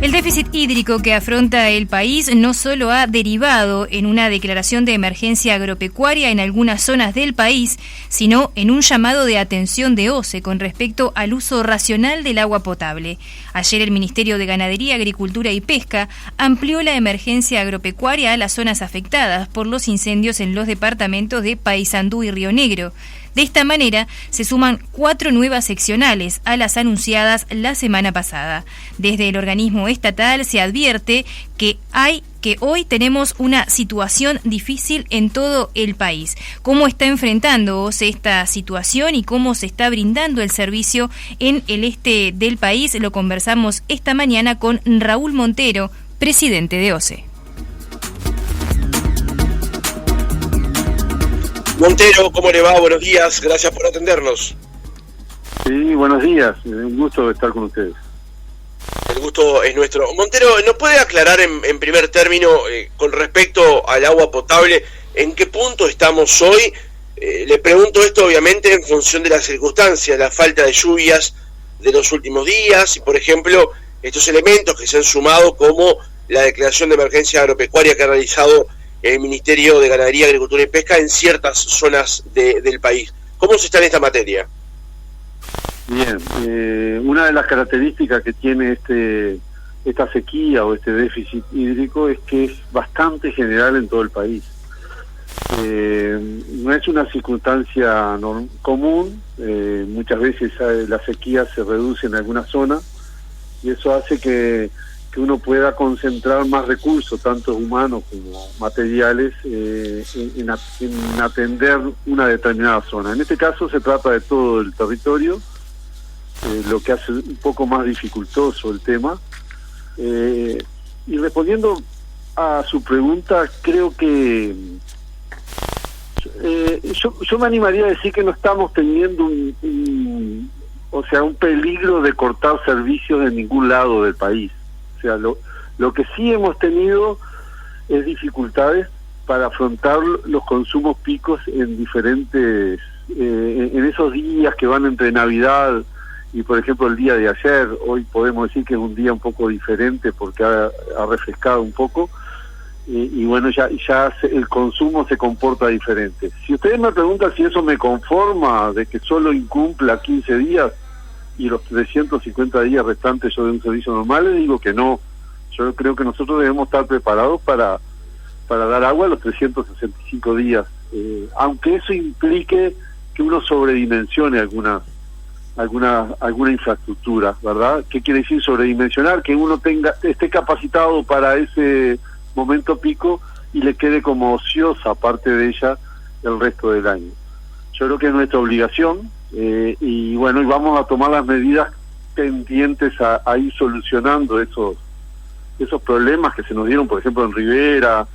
El déficit hídrico que afronta el país no solo ha derivado en una declaración de emergencia agropecuaria en algunas zonas del país, sino en un llamado de atención de OCE con respecto al uso racional del agua potable. Ayer el Ministerio de Ganadería, Agricultura y Pesca amplió la emergencia agropecuaria a las zonas afectadas por los incendios en los departamentos de Paysandú y Río Negro. De esta manera, se suman 4 nuevas seccionales a las anunciadas la semana pasada. Desde el organismo estatal se advierte que hoy tenemos una situación difícil en todo el país. ¿Cómo está enfrentando OCE esta situación y cómo se está brindando el servicio en el este del país? Lo conversamos esta mañana con Raúl Montero, presidente de OCE. Montero, ¿cómo le va? Buenos días, gracias por atendernos. Sí, buenos días, un gusto estar con ustedes. El gusto es nuestro. Montero, ¿nos puede aclarar en primer término con respecto al agua potable, en qué punto estamos hoy? Le pregunto esto obviamente en función de las circunstancias, la falta de lluvias de los últimos días y, por ejemplo, estos elementos que se han sumado como la declaración de emergencia agropecuaria que ha realizado el Ministerio de Ganadería, Agricultura y Pesca en ciertas zonas del país. ¿Cómo se está en esta materia? Bien, una de las características que tiene esta sequía o este déficit hídrico es que es bastante general en todo el país. No es una circunstancia común, muchas veces la sequía se reduce en alguna zona y eso hace que uno pueda concentrar más recursos, tanto humanos como materiales, en atender una determinada zona. En este caso se trata de todo el territorio, lo que hace un poco más dificultoso el tema. Y respondiendo a su pregunta, creo que yo me animaría a decir que no estamos teniendo un peligro de cortar servicios en ningún lado del país. O sea, lo que sí hemos tenido es dificultades para afrontar los consumos picos en diferentes, en esos días que van entre Navidad y, por ejemplo, el día de ayer. Hoy podemos decir que es un día un poco diferente porque ha refrescado un poco y bueno, ya el consumo se comporta diferente. Si ustedes me preguntan si eso me conforma de que solo incumpla 15 días, y los 350 días restantes yo de un servicio normal, les digo que no. Yo creo que nosotros debemos estar preparados para dar agua a los 365 días, aunque eso implique que uno sobredimensione alguna infraestructura, ¿verdad? ¿Qué quiere decir sobredimensionar? Que uno esté capacitado para ese momento pico y le quede como ociosa parte de ella el resto del año. Yo creo que es nuestra obligación, y bueno, y vamos a tomar las medidas pendientes a ir solucionando esos problemas que se nos dieron, por ejemplo, en Rivera,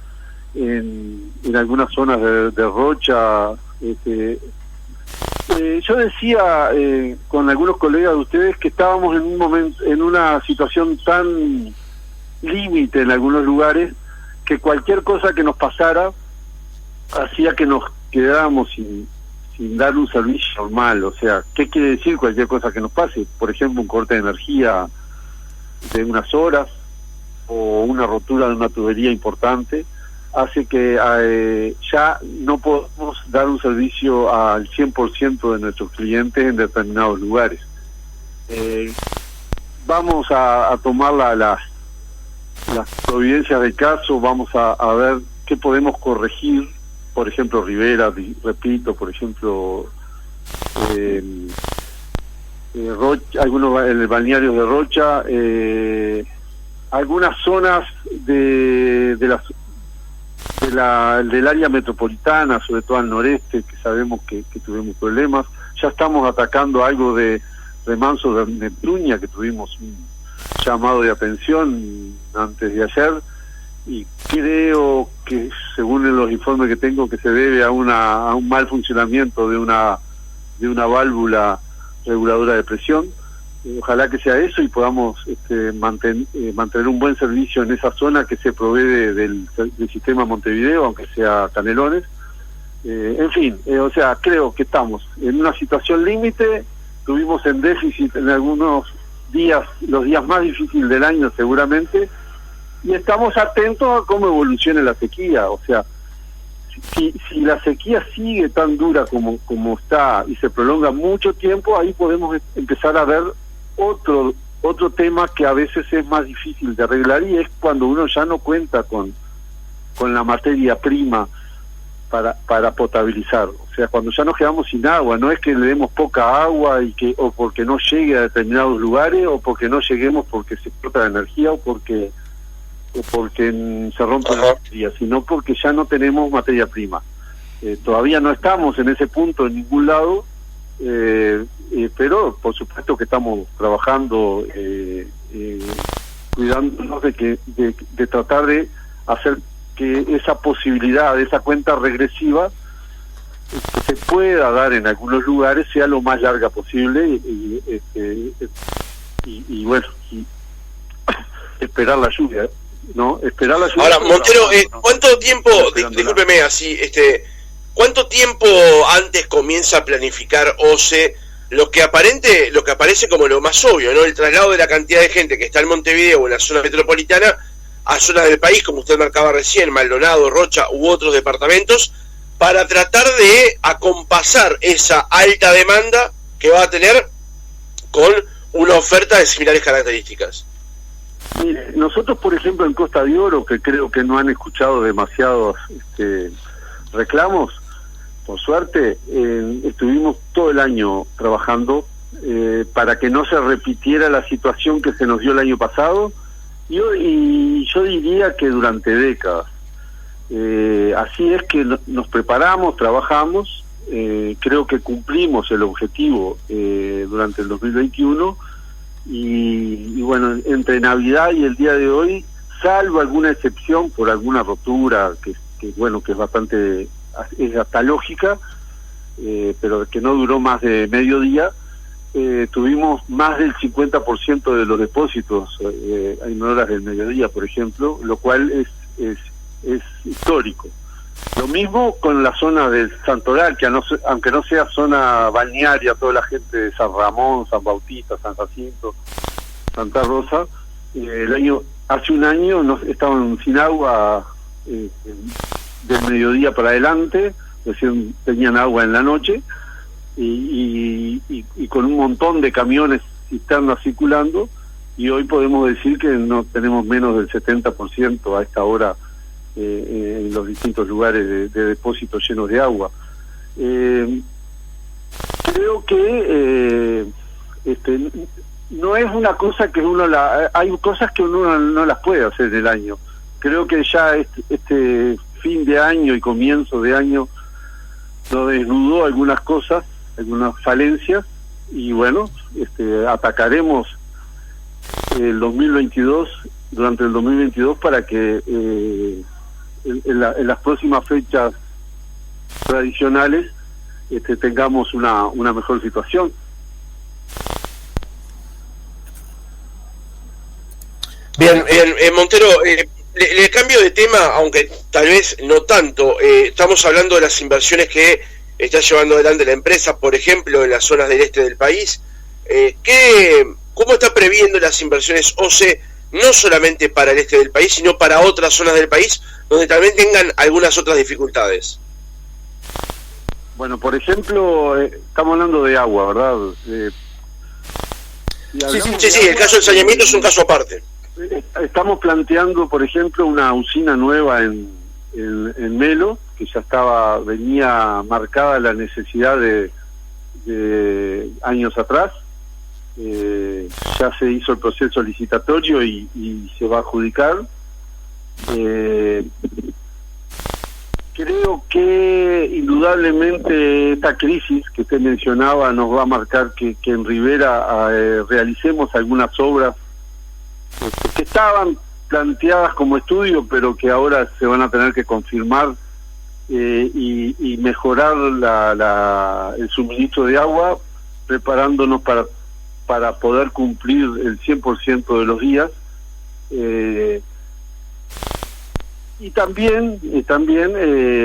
en algunas zonas de Rocha. Yo decía con algunos colegas de ustedes que estábamos en un momento, en una situación tan límite en algunos lugares, que cualquier cosa que nos pasara hacía que nos quedáramos sin dar un servicio normal. O sea, ¿qué quiere decir cualquier cosa que nos pase? Por ejemplo, un corte de energía de unas horas o una rotura de una tubería importante hace que ya no podemos dar un servicio al 100% de nuestros clientes en determinados lugares. Vamos a tomar las providencias del caso, vamos a ver qué podemos corregir. Por ejemplo, Rivera, repito, por ejemplo, Rocha, algunos en el balneario de Rocha, algunas zonas del área metropolitana, sobre todo al noreste, que sabemos que tuvimos problemas. Ya estamos atacando algo de remanso de Neptunia, que tuvimos un llamado de atención antes de ayer, y creo que, según los informes que tengo, que se debe a un mal funcionamiento de una válvula reguladora de presión. Ojalá que sea eso y podamos mantener un buen servicio en esa zona que se provee del sistema Montevideo, aunque sea Canelones. En fin, o sea, creo que estamos en una situación límite. Tuvimos en déficit en algunos los días más difíciles del año seguramente, y estamos atentos a cómo evolucione la sequía. O sea, si la sequía sigue tan dura como está y se prolonga mucho tiempo, ahí podemos empezar a ver otro tema que a veces es más difícil de arreglar, y es cuando uno ya no cuenta con la materia prima para potabilizar. O sea, cuando ya nos quedamos sin agua, no es que le demos poca agua o porque no llegue a determinados lugares, o porque no lleguemos porque se corta la energía, o porque se rompe la energía, sino porque ya no tenemos materia prima. Todavía no estamos en ese punto en ningún lado, pero por supuesto que estamos trabajando, cuidándonos de tratar de hacer que esa posibilidad, esa cuenta regresiva que se pueda dar en algunos lugares, sea lo más larga posible, y bueno, esperar la lluvia, ¿no? Esperar la lluvia. Ahora, Montero, ¿cuánto tiempo, discúlpeme así, cuánto tiempo antes comienza a planificar OCE lo que aparece como lo más obvio, ¿no? El traslado de la cantidad de gente que está en Montevideo o en la zona metropolitana a zonas del país, como usted marcaba recién, Maldonado, Rocha u otros departamentos, para tratar de acompasar esa alta demanda que va a tener con una oferta de similares características? Mire, nosotros, por ejemplo, en Costa de Oro, que creo que no han escuchado demasiados reclamos, por suerte, estuvimos todo el año trabajando para que no se repitiera la situación que se nos dio el año pasado, y yo diría que durante décadas. Así es que nos preparamos, trabajamos, creo que cumplimos el objetivo durante el 2021, y bueno, entre Navidad y el día de hoy, salvo alguna excepción por alguna rotura que es bastante, es hasta lógica, pero que no duró más de medio-día, tuvimos más del 50% de los depósitos en horas del mediodía, por ejemplo, lo cual es histórico. Lo mismo con la zona del Santoral, que aunque no sea zona balnearia, toda la gente de San Ramón, San Bautista, San Jacinto, Santa Rosa, hace un año estaban sin agua del mediodía para adelante, recién tenían agua en la noche, y con un montón de camiones cisternas circulando, y hoy podemos decir que no tenemos menos del 70% a esta hora en los distintos lugares de depósitos llenos de agua. Creo que no es una cosa que hay cosas que uno no las puede hacer en el año. Creo que ya este fin de año y comienzo de año nos desnudó algunas cosas, algunas falencias, y bueno, atacaremos el 2022, durante el 2022, para que en las próximas fechas tradicionales tengamos una mejor situación. Bien, Montero, le cambio de tema, aunque tal vez no tanto. Estamos hablando de las inversiones que está llevando adelante la empresa, por ejemplo, en las zonas del este del país. ¿Cómo está previendo las inversiones OCE, no solamente para el este del país, sino para otras zonas del país, donde también tengan algunas otras dificultades? Bueno, por ejemplo, estamos hablando de agua, ¿verdad? Sí, el caso del saneamiento es un caso aparte. Estamos planteando, por ejemplo, una usina nueva en Melo, que ya venía marcada la necesidad de años atrás. Ya se hizo el proceso licitatorio y se va a adjudicar. Creo que indudablemente esta crisis que usted mencionaba nos va a marcar que en Rivera realicemos algunas obras que estaban planteadas como estudio, pero que ahora se van a tener que confirmar, y mejorar el suministro de agua, preparándonos para poder cumplir el 100% de los días. Y también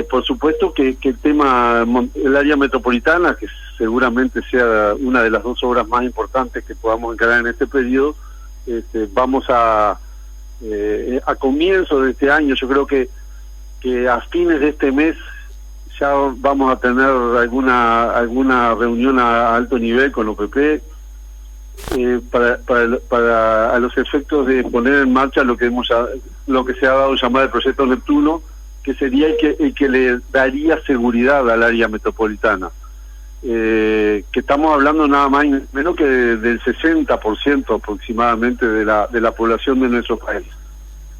por supuesto que el tema, el área metropolitana, que seguramente sea una de las 2 obras más importantes que podamos encarar en este periodo, vamos a comienzo de este año, yo creo que a fines de este mes ya vamos a tener alguna reunión a alto nivel con OPP para a los efectos de poner en marcha lo que se ha dado llamar el proyecto Neptuno, que sería el que le daría seguridad al área metropolitana, que estamos hablando nada más y menos que del 60% aproximadamente de la población de nuestro país.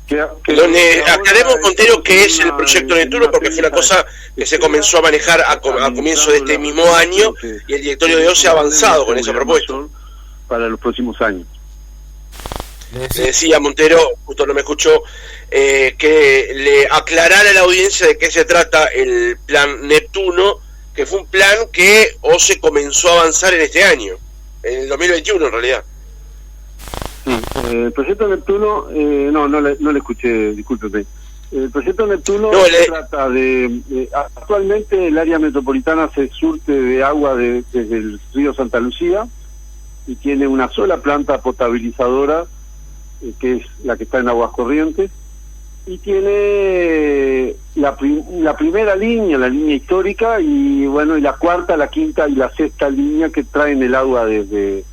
Aclaremos, Montero, qué es el proyecto Neptuno, porque fue una cosa que se comenzó a manejar a comienzo de este mismo año, y el directorio de OCE ha avanzado con esa propuesta para los próximos años. Le decía Montero, justo no me escuchó, que le aclarara a la audiencia de qué se trata el plan Neptuno, que fue un plan que OCE comenzó a avanzar en este año, en el 2021 en realidad. Sí, el proyecto Neptuno, no le escuché, discúlpeme. El proyecto Neptuno se trata de actualmente el área metropolitana se surte de agua desde el río Santa Lucía y tiene una sola planta potabilizadora, que es la que está en Aguas Corrientes, y tiene la primera línea, la línea histórica, y bueno, y la cuarta, la quinta y la sexta línea que traen el agua desde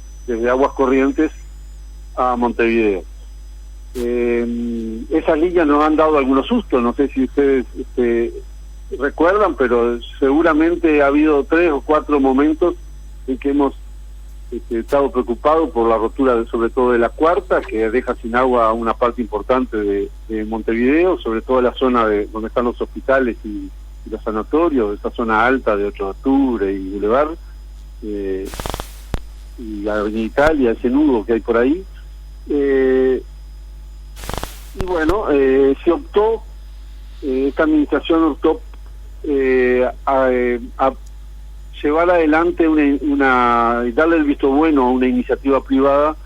Aguas Corrientes a Montevideo. Esas líneas nos han dado algunos sustos, no sé si ustedes recuerdan, pero seguramente ha habido 3 o 4 momentos en que hemos estado preocupados por la rotura sobre todo de la cuarta, que deja sin agua a una parte importante de Montevideo, sobre todo la zona donde están los hospitales y los sanatorios, esa zona alta de 8 de octubre y Boulevard, y Avenida Italia, ese nudo que hay por ahí. Y bueno, se optó, esta administración optó a llevar adelante darle el visto bueno a una iniciativa privada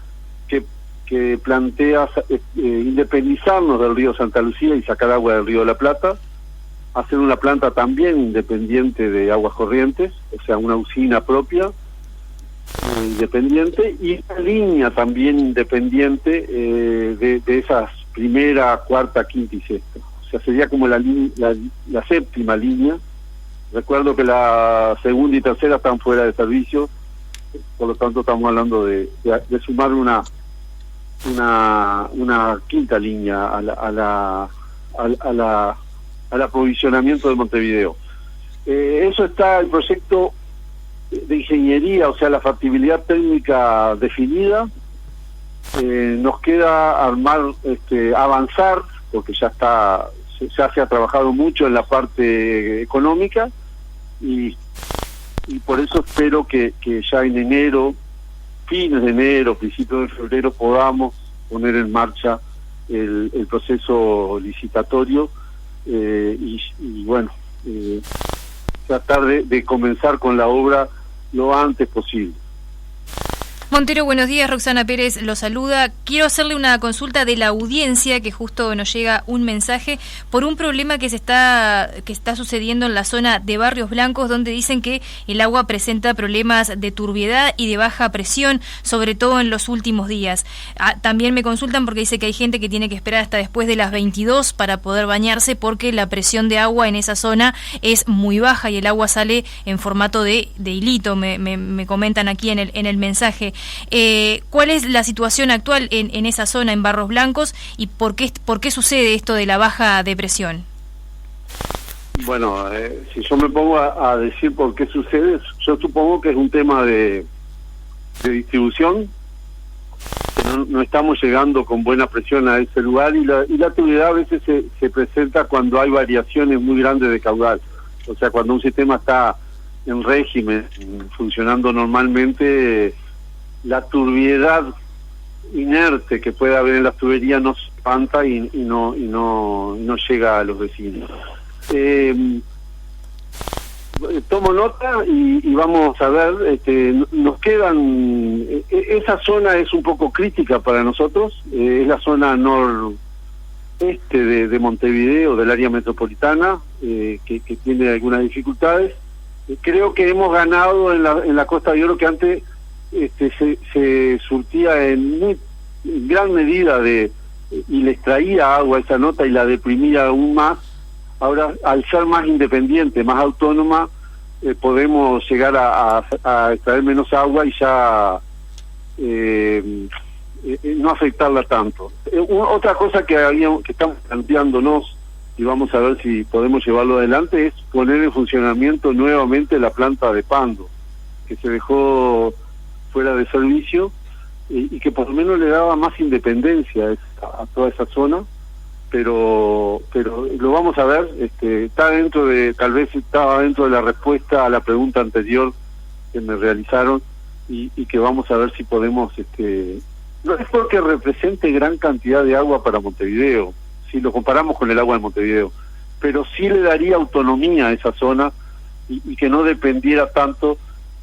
que plantea independizarnos del río Santa Lucía y sacar agua del río de la Plata, hacer una planta también independiente de Aguas Corrientes, o sea, una usina propia independiente, y una línea también independiente de esas primera, cuarta, quinta y sexta. O sea, sería como la séptima línea. Recuerdo que la segunda y tercera están fuera de servicio, por lo tanto estamos hablando de sumar una quinta línea al aprovisionamiento de Montevideo. Eso está el proyecto de ingeniería, o sea, la factibilidad técnica definida. Nos queda avanzar, porque ya se ha trabajado mucho en la parte económica, y por eso espero que ya en enero, fines de enero, principios de febrero, podamos poner en marcha el proceso licitatorio y bueno, tratar de comenzar con la obra lo antes posible. Montero, buenos días. Roxana Pérez lo saluda. Quiero hacerle una consulta de la audiencia, que justo nos llega un mensaje por un problema que está sucediendo en la zona de Barrios Blancos, donde dicen que el agua presenta problemas de turbiedad y de baja presión, sobre todo en los últimos días. También me consultan porque dice que hay gente que tiene que esperar hasta después de las 22 para poder bañarse, porque la presión de agua en esa zona es muy baja y el agua sale en formato de hilito, me comentan aquí en el mensaje. ¿Cuál es la situación actual en esa zona, en Barros Blancos, y por qué sucede esto de la baja de presión? Bueno, si yo me pongo a decir por qué sucede, yo supongo que es un tema de distribución, que no estamos llegando con buena presión a ese lugar, y la turbiedad a veces se presenta cuando hay variaciones muy grandes de caudal. O sea, cuando un sistema está en régimen, funcionando normalmente, la turbiedad inerte que puede haber en las tuberías nos espanta y no llega a los vecinos. Tomo nota y vamos a ver, nos esa zona es un poco crítica para nosotros, es la zona este de Montevideo, del área metropolitana, que tiene algunas dificultades. Creo que hemos ganado en la Costa de Oro, que antes se surtía en gran medida y le extraía agua a esa nota y la deprimía aún más. Ahora, al ser más independiente, más autónoma, podemos llegar a extraer menos agua y ya no afectarla tanto. Otra cosa que estamos planteándonos, y vamos a ver si podemos llevarlo adelante, es poner en funcionamiento nuevamente la planta de Pando, que se dejó fuera de servicio y que por lo menos le daba más independencia a toda esa zona, pero lo vamos a ver. Tal vez estaba dentro de la respuesta a la pregunta anterior que me realizaron, y que vamos a ver si podemos, no es porque represente gran cantidad de agua para Montevideo, si lo comparamos con el agua de Montevideo, pero sí le daría autonomía a esa zona y que no dependiera tanto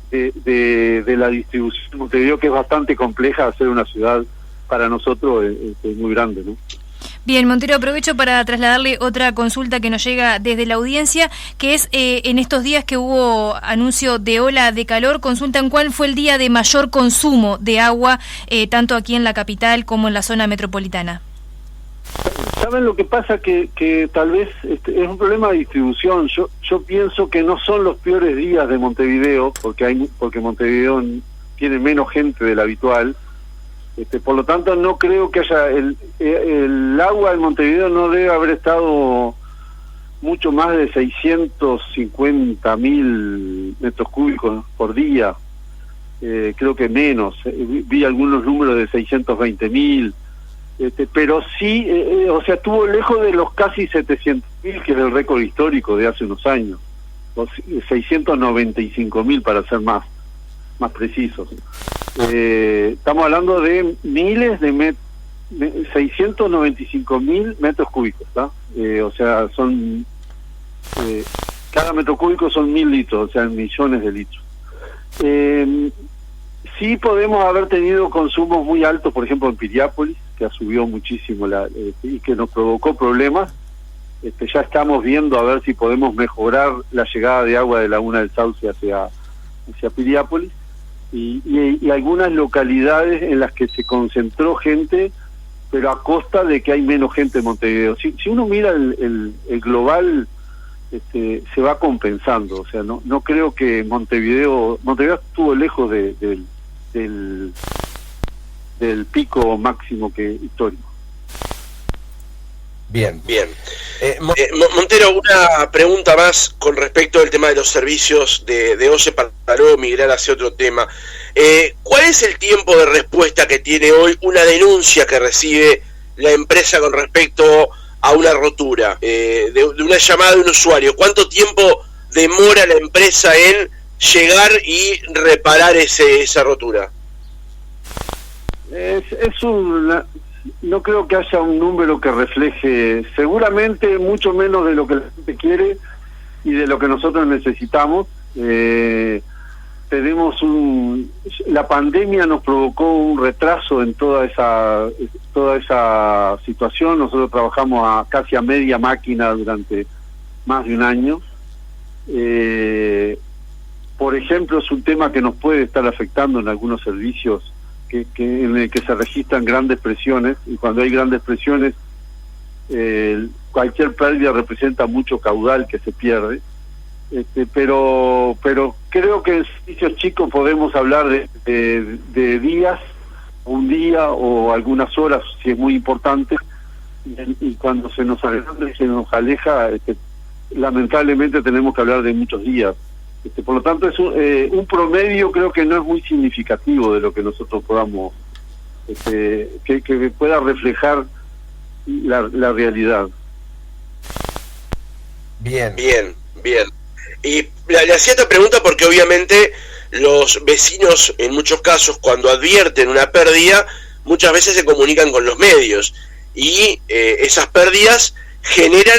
de la distribución de Montevideo, que es bastante compleja. Hacer una ciudad para nosotros es muy grande, ¿no? Bien, Montero, aprovecho para trasladarle otra consulta que nos llega desde la audiencia, que es en estos días que hubo anuncio de ola de calor, consultan cuál fue el día de mayor consumo de agua, tanto aquí en la capital como en la zona metropolitana. ¿Saben lo que pasa? Que tal vez es un problema de distribución. Yo pienso que no son los peores días de Montevideo, porque Montevideo tiene menos gente de la habitual. Por lo tanto, no creo que haya... El agua en Montevideo no debe haber estado mucho más de 650.000 metros cúbicos por día. Creo que menos. Vi algunos números de 620.000. Pero sí, estuvo lejos de los casi 700.000, que es el récord histórico de hace unos años. 695.000 para ser más precisos. Estamos hablando de miles de 695.000 metros cúbicos, ¿tá? Son cada metro cúbico son 1.000 litros, o sea, millones de litros. Sí podemos haber tenido consumos muy altos, por ejemplo en Piriápolis, que subió muchísimo y que nos provocó problemas. Ya estamos viendo a ver si podemos mejorar la llegada de agua de Laguna del Sauce hacia Piriápolis, y algunas localidades en las que se concentró gente, pero a costa de que hay menos gente en Montevideo. Si uno mira el global, se va compensando. O sea, no creo que Montevideo estuvo lejos del pico máximo histórico. Bien. Montero, una pregunta más con respecto al tema de los servicios de OCE para luego migrar hacia otro tema. ¿Cuál es el tiempo de respuesta que tiene hoy una denuncia que recibe la empresa con respecto a una rotura, de una llamada de un usuario? ¿Cuánto tiempo demora la empresa en llegar y reparar esa rotura? No creo que haya un número que refleje, seguramente mucho menos de lo que la gente quiere y de lo que nosotros necesitamos. La pandemia nos provocó un retraso en toda esa situación. Nosotros trabajamos casi a media máquina durante más de un año. Por ejemplo, es un tema que nos puede estar afectando en algunos servicios en el que se registran grandes presiones, y cuando hay grandes presiones, cualquier pérdida representa mucho caudal que se pierde. Pero creo que en servicios chicos podemos hablar de días, un día o algunas horas, si es muy importante, y cuando se nos agranda y se nos aleja, lamentablemente tenemos que hablar de muchos días. Por lo tanto, es un promedio, creo que no es muy significativo de lo que nosotros podamos, que pueda reflejar la realidad. Bien. Y le hacía esta pregunta porque obviamente los vecinos, en muchos casos, cuando advierten una pérdida, muchas veces se comunican con los medios, y esas pérdidas generan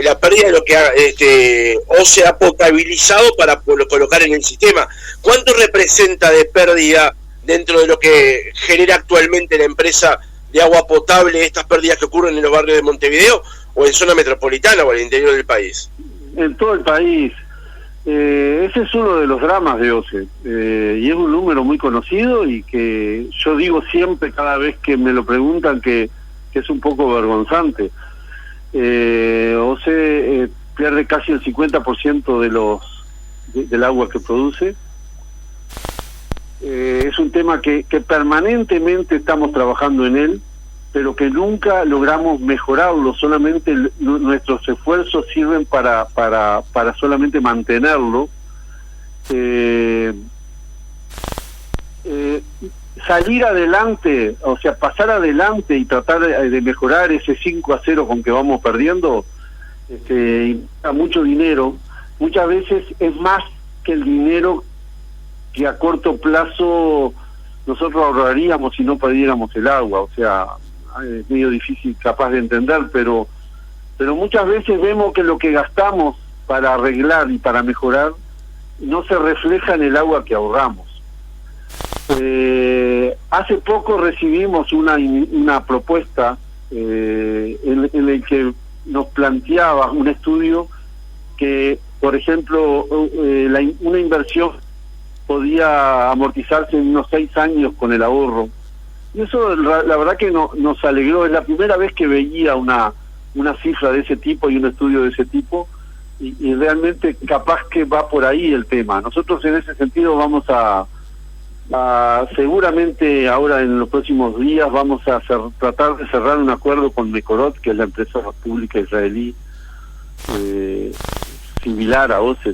la pérdida de lo que OCE ha potabilizado para colocar en el sistema. ¿Cuánto representa de pérdida dentro de lo que genera actualmente la empresa de agua potable estas pérdidas que ocurren en los barrios de Montevideo o en zona metropolitana o al interior del país? En todo el país. Ese es uno de los dramas de OCE, y es un número muy conocido y que yo digo siempre, cada vez que me lo preguntan, que es un poco vergonzante. OCE pierde casi el 50% del agua que produce. Es un tema que permanentemente estamos trabajando en él, pero que nunca logramos mejorarlo. Solamente nuestros esfuerzos sirven para solamente mantenerlo. Salir adelante, o sea, pasar adelante y tratar de mejorar ese 5-0 con que vamos perdiendo, implica mucho dinero. Muchas veces es más que el dinero que a corto plazo nosotros ahorraríamos si no perdiéramos el agua. O sea, es medio difícil capaz de entender, pero muchas veces vemos que lo que gastamos para arreglar y para mejorar no se refleja en el agua que ahorramos. Hace poco recibimos una propuesta en el que nos planteaba un estudio que, por ejemplo, una inversión podía amortizarse en unos 6 años con el ahorro. Y eso la verdad que nos alegró. Es la primera vez que veía una cifra de ese tipo y un estudio de ese tipo, y realmente capaz que va por ahí el tema. Nosotros en ese sentido vamos a seguramente ahora en los próximos días vamos a tratar de cerrar un acuerdo con Mekorot, que es la empresa pública israelí similar a OCE,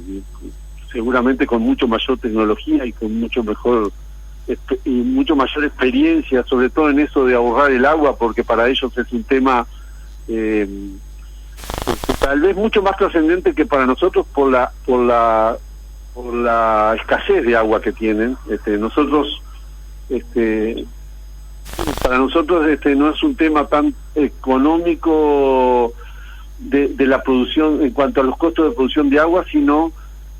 seguramente con mucho mayor tecnología y con mucho mayor experiencia, sobre todo en eso de ahorrar el agua, porque para ellos es un tema tal vez mucho más trascendente que para nosotros por la escasez de agua que tienen. Para nosotros no es un tema tan económico de la producción en cuanto a los costos de producción de agua, sino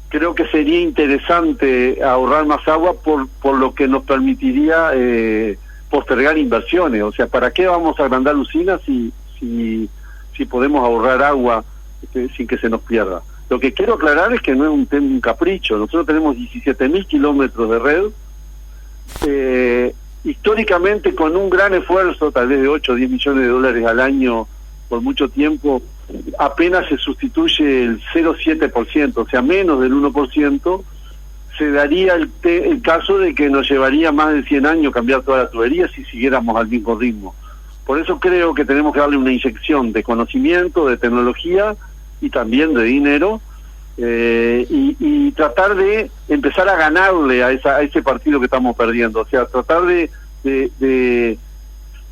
creo que sería interesante ahorrar más agua por lo que nos permitiría postergar inversiones. O sea, ¿para qué vamos a agrandar usinas si podemos ahorrar agua sin que se nos pierda? Lo que quiero aclarar es que no es un capricho. Nosotros tenemos 17.000 kilómetros de red, históricamente con un gran esfuerzo, tal vez de 8 o 10 millones de dólares al año por mucho tiempo, apenas se sustituye el 0,7%, o sea, menos del 1%, se daría el caso de que nos llevaría más de 100 años cambiar toda la tubería si siguiéramos al mismo ritmo. Por eso creo que tenemos que darle una inyección de conocimiento, de tecnología y también de dinero, y tratar de empezar a ganarle a ese partido que estamos perdiendo. O sea, tratar de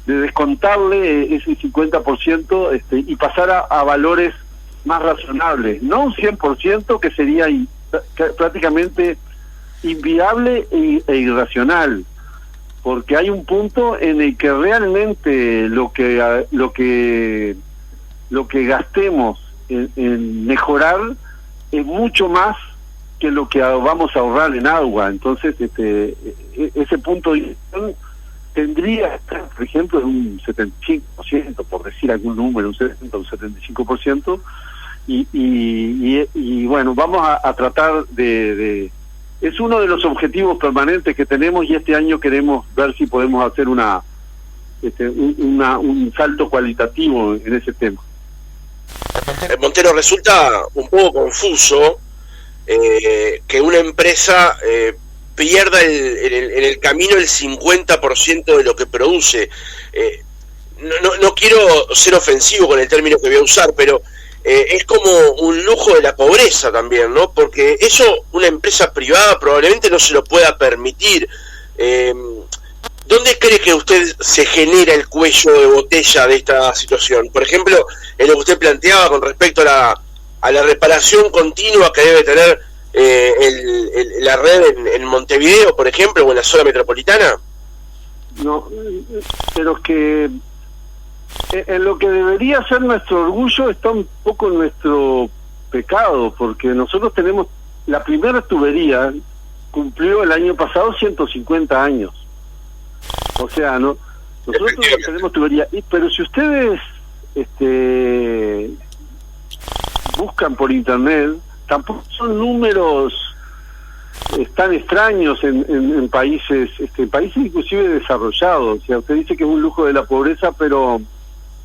descontarle ese 50% y pasar a valores más razonables, no un 100% que sería prácticamente inviable e irracional, porque hay un punto en el que realmente lo que gastemos en mejorar es mucho más que lo que vamos a ahorrar en agua. Entonces ese punto tendría, por ejemplo, un 75%, por decir algún número, un 70 o un 75%, y bueno, vamos a tratar de es uno de los objetivos permanentes que tenemos, y este año queremos ver si podemos hacer un salto cualitativo en ese tema. Montero, resulta un poco confuso que una empresa pierda en el camino el 50% de lo que produce. No quiero ser ofensivo con el término que voy a usar, pero es como un lujo de la pobreza también, ¿no? Porque eso una empresa privada probablemente no se lo pueda permitir. ¿Dónde cree que usted se genera el cuello de botella de esta situación? Por ejemplo, en lo que usted planteaba con respecto a la reparación continua que debe tener la red en Montevideo, por ejemplo, o en la zona metropolitana. No, pero es que en lo que debería ser nuestro orgullo está un poco nuestro pecado, porque nosotros tenemos la primera tubería, cumplió el año pasado 150 años. O sea, Nosotros tenemos tubería, pero si ustedes buscan por internet, tampoco son números tan extraños en países inclusive desarrollados. O sea, usted dice que es un lujo de la pobreza, pero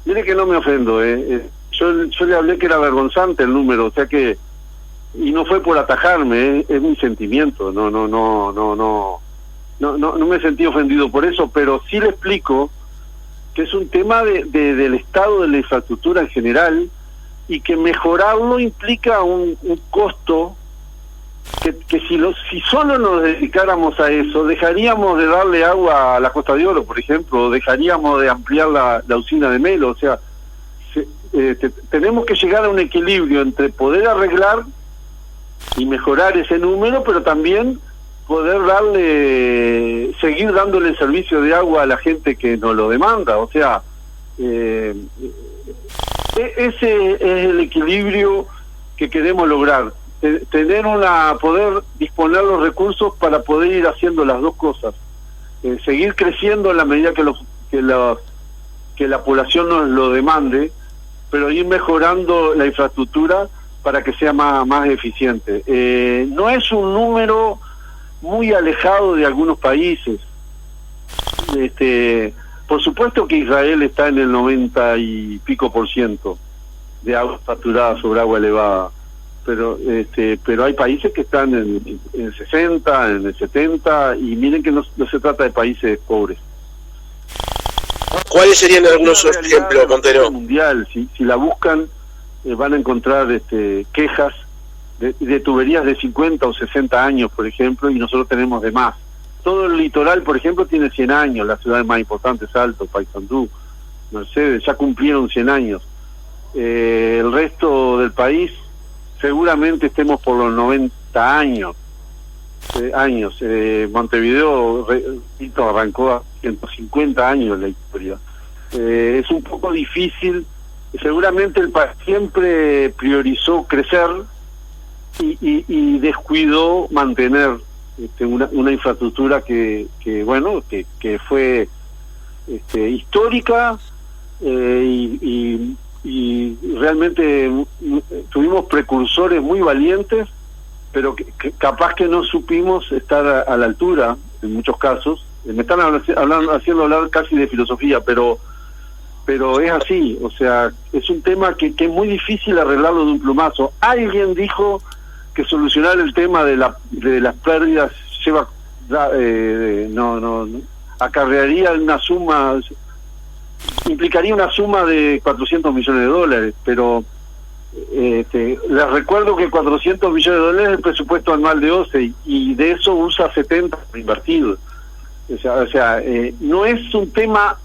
mire que no me ofendo, yo le hablé que era vergonzante el número, o sea que, y no fue por atajarme, es mi sentimiento, no me sentí ofendido por eso, pero sí le explico que es un tema del estado de la infraestructura en general, y que mejorarlo implica un costo que si solo nos dedicáramos a eso, dejaríamos de darle agua a la Costa de Oro, por ejemplo, o dejaríamos de ampliar la usina de Melo. O sea, tenemos que llegar a un equilibrio entre poder arreglar y mejorar ese número, pero también poder seguir dándole servicio de agua a la gente que nos lo demanda. O sea, ese es el equilibrio que queremos lograr, poder disponer los recursos para poder ir haciendo las dos cosas, seguir creciendo en la medida que la población nos lo demande, pero ir mejorando la infraestructura para que sea más eficiente. No es un número muy alejado de algunos países. Por supuesto que Israel está en el 90 y pico % de agua saturada sobre agua elevada, pero hay países que están en el 60, en el 70, y miren que no se trata de países pobres. ¿Cuáles serían algunos ejemplos, Montero? Mundial, si la buscan, van a encontrar quejas de tuberías de 50 o 60 años, por ejemplo, y nosotros tenemos de más. Todo el litoral, por ejemplo, tiene 100 años, las ciudades más importantes, Salto, Paysandú, Mercedes, ya cumplieron 100 años. El resto del país seguramente estemos por los 90 años. Montevideo arrancó a 150 años la historia. Es un poco difícil, seguramente el país siempre priorizó crecer y descuidó mantener una infraestructura que fue histórica, y realmente tuvimos precursores muy valientes, pero que capaz que no supimos estar a la altura en muchos casos. Me están haciendo hablar casi de filosofía, pero es así. O sea, es un tema que es muy difícil arreglarlo de un plumazo. Alguien dijo que solucionar el tema de las pérdidas acarrearía implicaría una suma de $400 millones, pero les recuerdo que $400 millones es el presupuesto anual de OCE, y de eso usa 70 invertido. O sea, no es un tema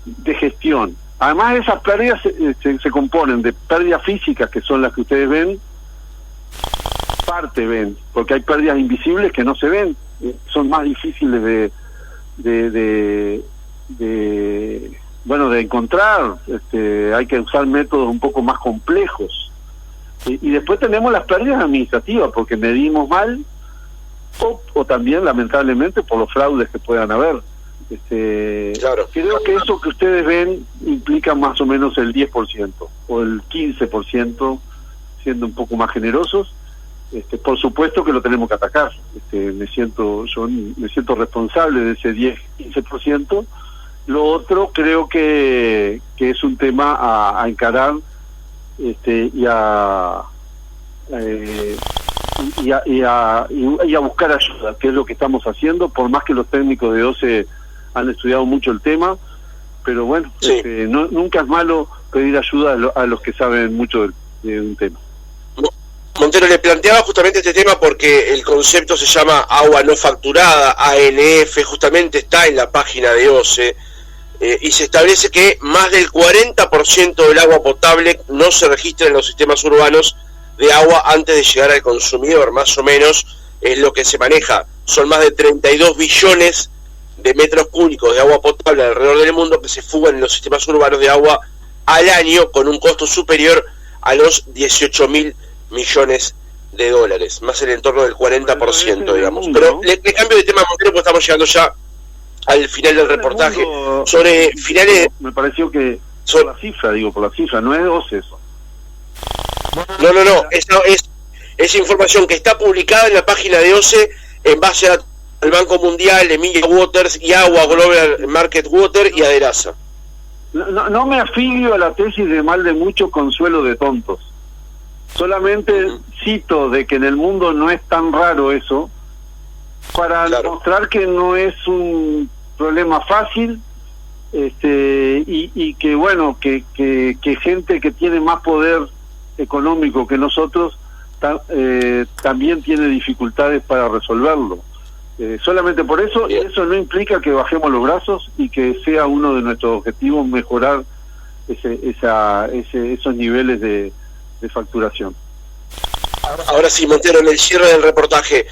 de gestión. Además, esas pérdidas se componen de pérdidas físicas, que son las que ustedes ven, porque hay pérdidas invisibles que no se ven, son más difíciles de encontrar. Hay que usar métodos un poco más complejos, y después tenemos las pérdidas administrativas, porque medimos mal, o también lamentablemente por los fraudes que puedan haber. Claro. Creo que eso que ustedes ven implica más o menos el 10% o el 15%, siendo un poco más generosos. Por supuesto que lo tenemos que atacar. Me siento responsable de ese 10-15%. Lo otro creo que es un tema a encarar, y a buscar ayuda, que es lo que estamos haciendo, por más que los técnicos de OCE han estudiado mucho el tema, pero bueno, sí. Nunca es malo pedir ayuda a los que saben mucho de un tema. Montero, le planteaba justamente este tema porque el concepto se llama agua no facturada, ANF, justamente está en la página de OCE, y se establece que más del 40% del agua potable no se registra en los sistemas urbanos de agua antes de llegar al consumidor, más o menos es lo que se maneja. Son más de 32 billones de metros cúbicos de agua potable alrededor del mundo que se fugan en los sistemas urbanos de agua al año, con un costo superior a los $18.000 millones, más en el entorno del 40%, digamos. Pero le cambio de tema, Montero, porque estamos llegando ya al final del reportaje, sobre finales... Me pareció que por la cifra, no es OCE eso. No, esa información que está publicada en la página de OCE en base al Banco Mundial, Emilia Waters y Agua, Global Market Water y Aderasa. No me afilio a la tesis de mal de mucho, consuelo de tontos. Solamente cito de que en el mundo no es tan raro eso, para demostrar que no es un problema fácil, y que bueno, que gente que tiene más poder económico que nosotros también tiene dificultades para resolverlo. Solamente por eso, eso no implica que bajemos los brazos y que sea uno de nuestros objetivos mejorar esos niveles de facturación. Ahora sí, Montero, en el cierre del reportaje,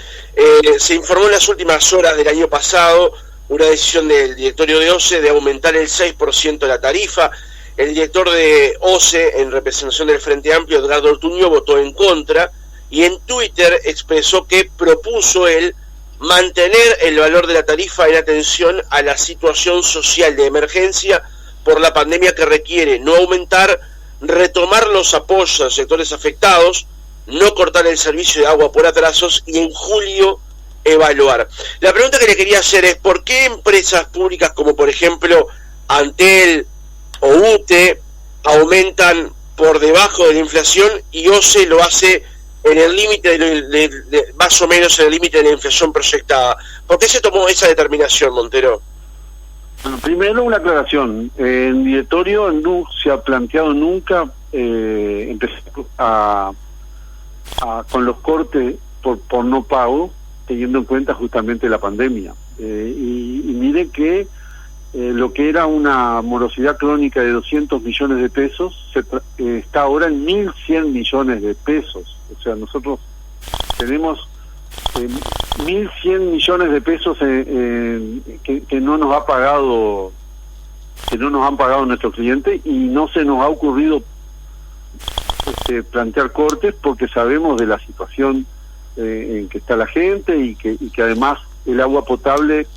se informó en las últimas horas del año pasado una decisión del directorio de OCE de aumentar el 6% la tarifa. El director de OCE, en representación del Frente Amplio, Edgardo Ortuño, votó en contra y en Twitter expresó que propuso él mantener el valor de la tarifa en atención a la situación social de emergencia por la pandemia que requiere no aumentar, retomar los apoyos a los sectores afectados, no cortar el servicio de agua por atrasos y en julio evaluar. La pregunta que le quería hacer es ¿por qué empresas públicas como por ejemplo Antel o UTE aumentan por debajo de la inflación y OCE lo hace en el límite de más o menos en el límite de la inflación proyectada? ¿Por qué se tomó esa determinación, Montero? Bueno, primero una aclaración. El directorio no se ha planteado nunca empezar con los cortes por no pago, teniendo en cuenta justamente la pandemia. Y miren que lo que era una morosidad crónica de 200 millones de pesos está ahora en 1.100 millones de pesos. O sea, nosotros tenemos 1.100 millones de pesos que no nos ha pagado, nuestros clientes, y no se nos ha ocurrido plantear cortes porque sabemos de la situación en que está la gente y que además el agua potable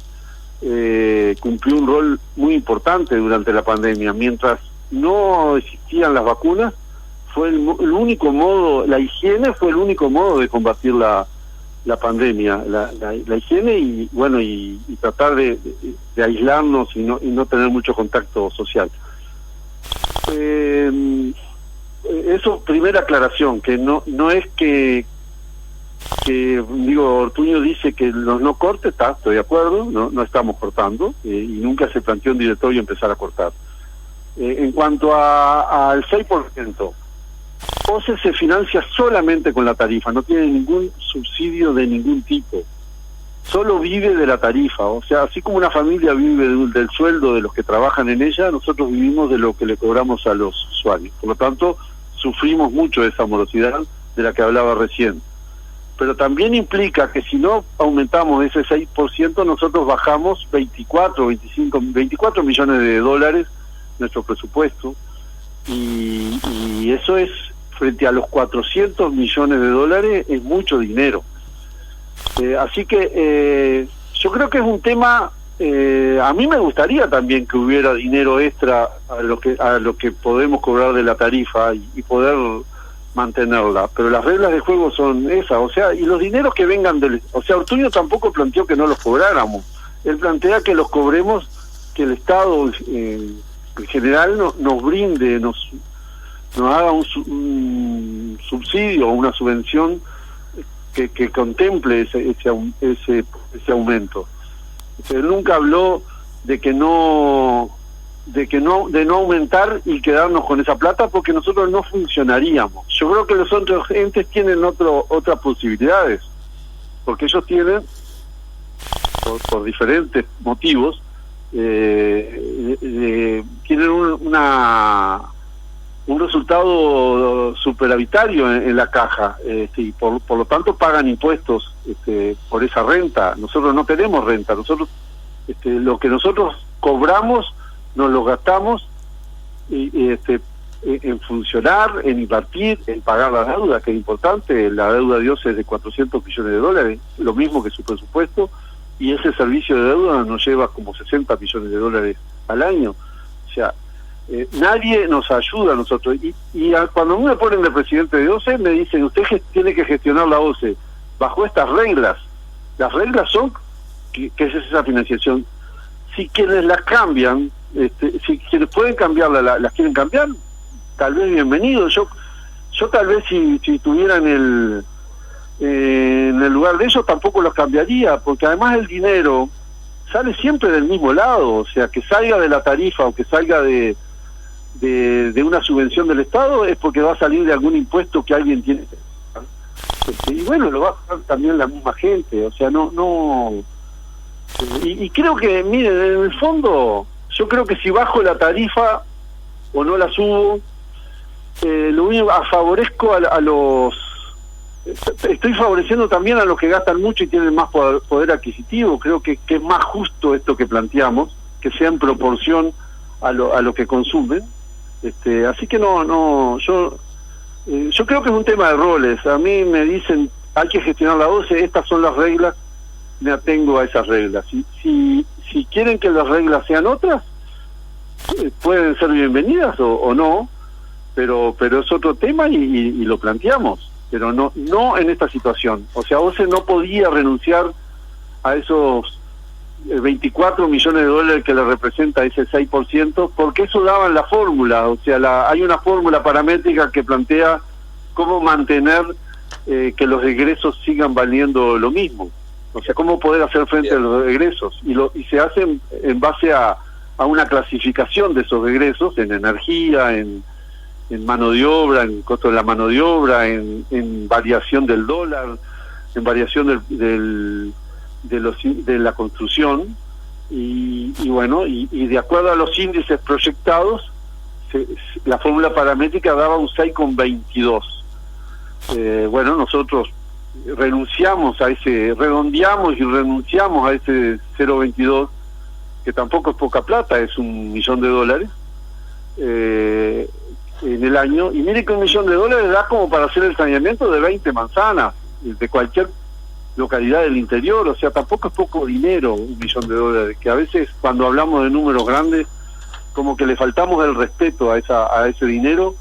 cumplió un rol muy importante durante la pandemia. Mientras no existían las vacunas, fue el único modo, la higiene fue el único modo de combatir la pandemia, la higiene y bueno, y tratar de aislarnos y no tener mucho contacto social. Eso, primera aclaración, que no es que digo, Ortuño dice que los no cortes, estoy de acuerdo, no estamos cortando, y nunca se planteó en directorio empezar a cortar. En cuanto al 6%, OCE se financia solamente con la tarifa, no tiene ningún subsidio de ningún tipo, solo vive de la tarifa. O sea, así como una familia vive del sueldo de los que trabajan en ella, nosotros vivimos de lo que le cobramos a los usuarios. Por lo tanto, sufrimos mucho de esa morosidad de la que hablaba recién. Pero también implica que si no aumentamos ese 6%, nosotros bajamos 24 millones de dólares nuestro presupuesto, y eso es, frente a los 400 millones de dólares, es mucho dinero. Así que yo creo que es un tema, a mí me gustaría también que hubiera dinero extra a lo que podemos cobrar de la tarifa y poder mantenerla, pero las reglas de juego son esas. O sea, y los dineros que vengan o sea, Ortuño tampoco planteó que no los cobráramos, él plantea que los cobremos, que el Estado en general nos brinde, nos haga un subsidio o una subvención que contemple ese aumento. Él nunca habló de no aumentar y quedarnos con esa plata, porque nosotros no funcionaríamos. Yo creo que los otros entes tienen otras posibilidades, porque ellos tienen, por diferentes motivos, tienen un resultado superavitario en la caja, y por lo tanto pagan impuestos por esa renta. Nosotros no tenemos renta, nosotros lo que nosotros cobramos nos lo gastamos en funcionar, en invertir, en pagar la deuda, que es importante. La deuda de OCE es de 400 millones de dólares, lo mismo que su presupuesto, y ese servicio de deuda nos lleva como 60 millones de dólares al año. O sea, nadie nos ayuda a nosotros. Cuando me ponen de presidente de OCE, me dicen, usted tiene que gestionar la OCE bajo estas reglas. Las reglas son que es esa financiación. Si quienes las cambian, si quienes pueden cambiarla, las quieren cambiar, tal vez bienvenido. Yo tal vez si estuviera en el lugar de ellos tampoco los cambiaría, porque además el dinero sale siempre del mismo lado, o sea, que salga de la tarifa o que salga de una subvención del Estado es porque va a salir de algún impuesto que alguien tiene. Y bueno, lo va a pagar también la misma gente, o sea, y creo que, miren, en el fondo, yo creo que si bajo la tarifa o no la subo, lo único favorezco a los... Estoy favoreciendo también a los que gastan mucho y tienen más poder adquisitivo. Creo que es más justo esto que planteamos, que sea en proporción a lo que consumen. Así que yo creo que es un tema de roles. A mí me dicen, hay que gestionar la OCE, estas son las reglas, me atengo a esas reglas. Si quieren que las reglas sean otras, pueden ser bienvenidas o no, pero es otro tema y lo planteamos, pero no en esta situación. O sea, OCE no podía renunciar a esos 24 millones de dólares que le representa ese 6%, porque eso daba en la fórmula. O sea, hay una fórmula paramétrica que plantea cómo mantener que los egresos sigan valiendo lo mismo. O sea, cómo poder hacer frente a los egresos. Y se hace en base a una clasificación de esos egresos, en energía, en mano de obra, en costo de la mano de obra, en variación del dólar, en variación de la construcción, y bueno, y de acuerdo a los índices proyectados, la fórmula paramétrica daba un 6,22. Bueno, nosotros redondeamos y renunciamos a ese 0,22, que tampoco es poca plata, es $1 millón en el año, y mire que $1 millón da como para hacer el saneamiento de 20 manzanas de cualquier localidad del interior. O sea, tampoco es poco dinero $1 millón, que a veces cuando hablamos de números grandes como que le faltamos el respeto a ese dinero,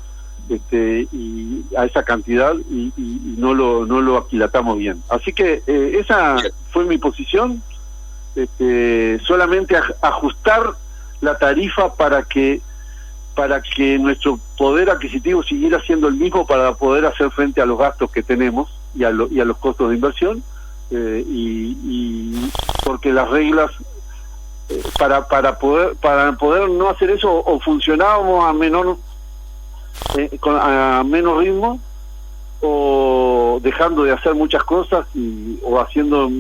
y a esa cantidad, y no lo aquilatamos bien. Así que esa fue mi posición, solamente ajustar la tarifa para que nuestro poder adquisitivo siguiera siendo el mismo, para poder hacer frente a los gastos que tenemos y a los costos de inversión, y porque las reglas para poder no hacer eso, o funcionábamos a menos ritmo, o dejando de hacer muchas cosas, o haciendo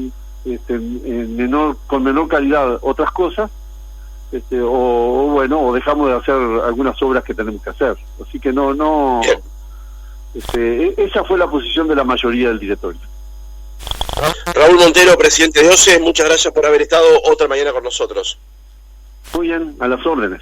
con menor calidad otras cosas, o dejamos de hacer algunas obras que tenemos que hacer. Así que esa fue la posición de la mayoría del directorio. Raúl Montero, presidente de OCE, muchas gracias por haber estado otra mañana con nosotros. Muy bien, a las órdenes.